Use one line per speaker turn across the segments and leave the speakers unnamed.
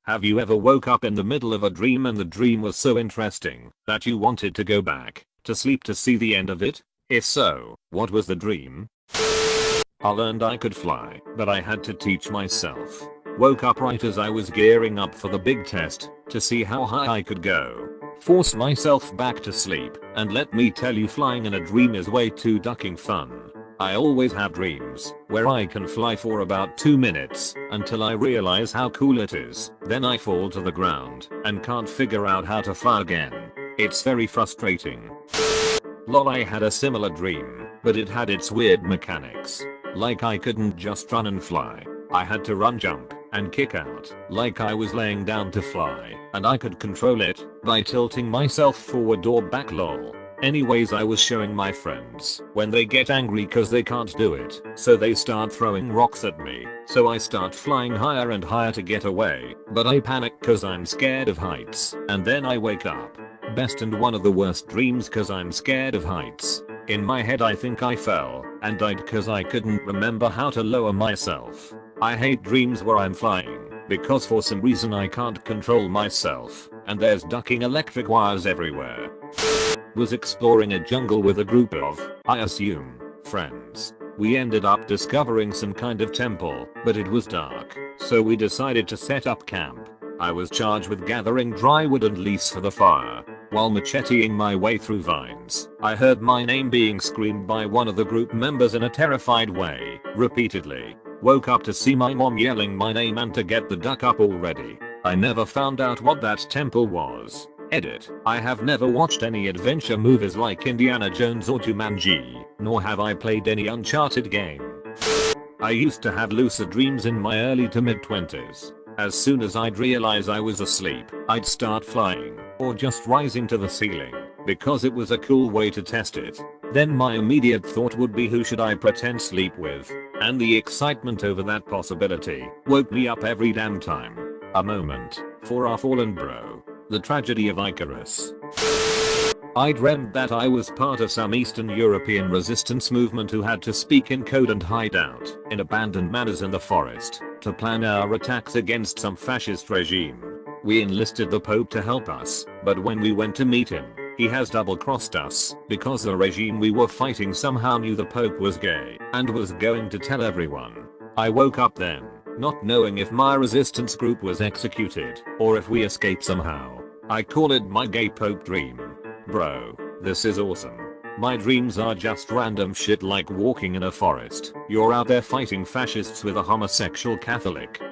Have you ever woke up in the middle of a dream and the dream was so interesting that you wanted to go back to sleep to see the end of it? If so, what was the dream? I learned I could fly, but I had to teach myself. Woke up right as I was gearing up for the big test to see how high I could go. Forced myself back to sleep, and let me tell you, flying in a dream is way too ducking fun. I always have dreams where I can fly for about 2 minutes until I realize how cool it is. Then I fall to the ground and can't figure out how to fly again. It's very frustrating. Lol, I had a similar dream, but it had its weird mechanics. Like I couldn't just run and fly. I had to run, jump, and kick out. Like I was laying down to fly, and I could control it by tilting myself forward or back. Lol. Anyways, I was showing my friends when they get angry cause they can't do it, so they start throwing rocks at me. So I start flying higher and higher to get away, but I panic cause I'm scared of heights, and then I wake up. Best and one of the worst dreams cause I'm scared of heights. In my head I think I fell and died cause I couldn't remember how to lower myself. I hate dreams where I'm flying because for some reason I can't control myself and there's ducking electric wires everywhere. Was exploring a jungle with a group of, I assume, friends. We ended up discovering some kind of temple, but it was dark, so we decided to set up camp. I was charged with gathering dry wood and leaves for the fire. While macheteing my way through vines, I heard my name being screamed by one of the group members in a terrified way, repeatedly. Woke up to see my mom yelling my name and to get the duck up already. I never found out what that temple was. Edit. I have never watched any adventure movies like Indiana Jones or Jumanji, nor have I played any Uncharted game. I used to have lucid dreams in my early to mid 20s. As soon as I'd realize I was asleep, I'd start flying, or just rising to the ceiling, because it was a cool way to test it. Then my immediate thought would be, who should I pretend sleep with? And the excitement over that possibility woke me up every damn time. A moment for our fallen bro. The tragedy of Icarus. I dreamt that I was part of some Eastern European resistance movement who had to speak in code and hide out in abandoned manors in the forest to plan our attacks against some fascist regime. We enlisted the Pope to help us, but when we went to meet him, he has double-crossed us because the regime we were fighting somehow knew the Pope was gay and was going to tell everyone. I woke up then, not knowing if my resistance group was executed or if we escaped somehow. I call it my gay Pope dream. Bro, this is awesome. My dreams are just random shit like walking in a forest. You're out there fighting fascists with a homosexual Catholic.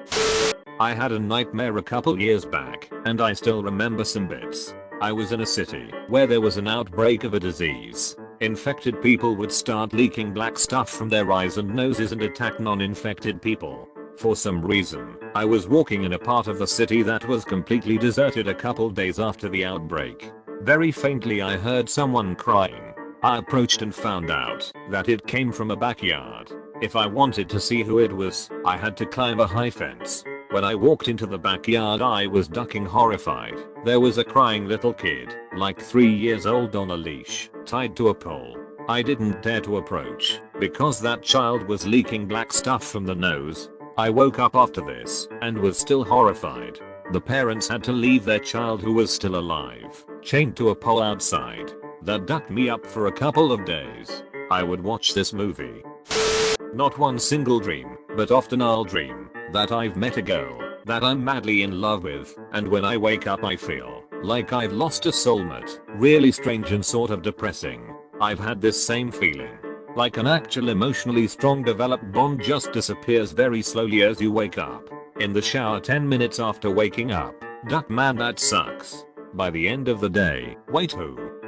I had a nightmare a couple years back, and I still remember some bits. I was in a city where there was an outbreak of a disease. Infected people would start leaking black stuff from their eyes and noses and attack non-infected people. For some reason, I was walking in a part of the city that was completely deserted a couple days after the outbreak. Very faintly I heard someone crying. I approached and found out that it came from a backyard. If I wanted to see who it was, I had to climb a high fence. When I walked into the backyard I was ducking horrified. There was a crying little kid, like 3 years old, on a leash, tied to a pole. I didn't dare to approach because that child was leaking black stuff from the nose. I woke up after this and was still horrified. The parents had to leave their child, who was still alive, chained to a pole outside. That ducked me up for a couple of days. I would watch this movie. Not one single dream, but often I'll dream that I've met a girl that I'm madly in love with, and when I wake up I feel like I've lost a soulmate. Really strange and sort of depressing. I've had this same feeling. Like an actual emotionally strong developed bond just disappears very slowly as you wake up. In the shower 10 minutes after waking up. Duck, man, that sucks. By the end of the day, wait, who?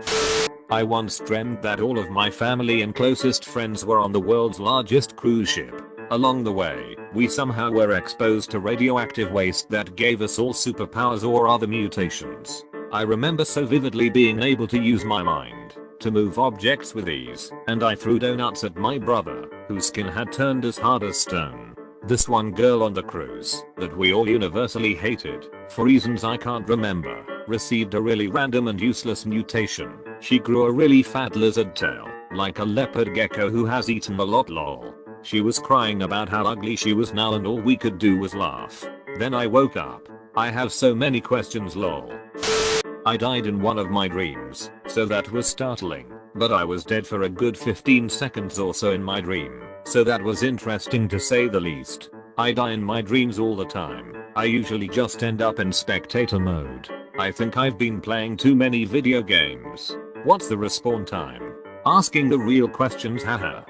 I once dreamt that all of my family and closest friends were on the world's largest cruise ship. Along the way, we somehow were exposed to radioactive waste that gave us all superpowers or other mutations. I remember so vividly being able to use my mind to move objects with ease, and I threw donuts at my brother, whose skin had turned as hard as stone. This one girl on the cruise, that we all universally hated, for reasons I can't remember, received a really random and useless mutation. She grew a really fat lizard tail, like a leopard gecko who has eaten a lot. Lol. She was crying about how ugly she was now and all we could do was laugh. Then I woke up. I have so many questions lol. I died in one of my dreams, so that was startling, but I was dead for a good 15 seconds or so in my dream, so that was interesting to say the least. I die in my dreams all the time. I usually just end up in spectator mode. I think I've been playing too many video games. What's the respawn time? Asking the real questions, haha.